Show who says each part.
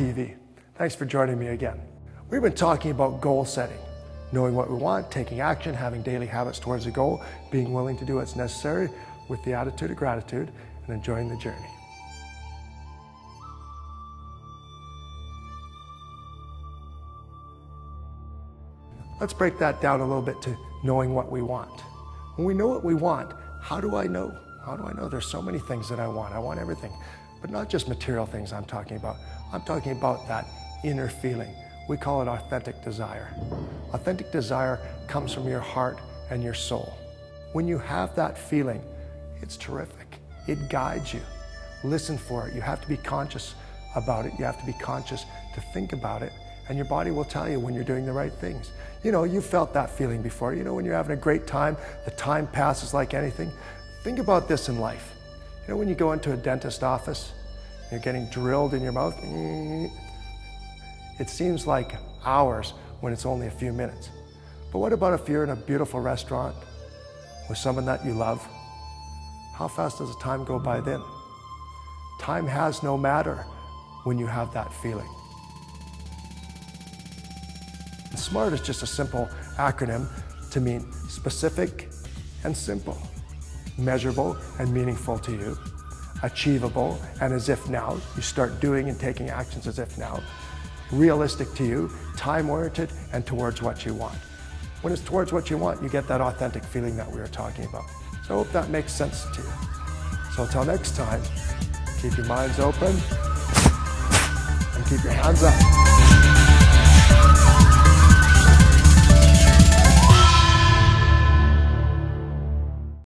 Speaker 1: TV. Thanks for joining me again. We've been talking about goal setting, knowing what we want, taking action, having daily habits towards a goal, being willing to do what's necessary with the attitude of gratitude, and enjoying the journey. Let's break that down a little bit to knowing what we want. When we know what we want, how do I know? How do I know? There's so many things that I want. I want everything, but not just material things I'm talking about. I'm talking about that inner feeling. We call it authentic desire. Authentic desire comes from your heart and your soul. When you have that feeling, it's terrific. It guides you. Listen for it. You have to be conscious about it. You have to be conscious to think about it, and your body will tell you when you're doing the right things. You know, you've felt that feeling before. You know, when you're having a great time, the time passes like anything. Think about this in life. You know, when you go into a dentist office, you're getting drilled in your mouth, it seems like hours when it's only a few minutes. But what about if you're in a beautiful restaurant with someone that you love? How fast does the time go by then? Time has no matter when you have that feeling. SMART is just a simple acronym to mean specific and simple, measurable and meaningful to you, achievable and as if now. You start doing and taking actions as if now. Realistic to you, time-oriented, and towards what you want. When it's towards what you want, you get that authentic feeling that we were talking about. So I hope that makes sense to you. So until next time, keep your minds open and keep your hands up.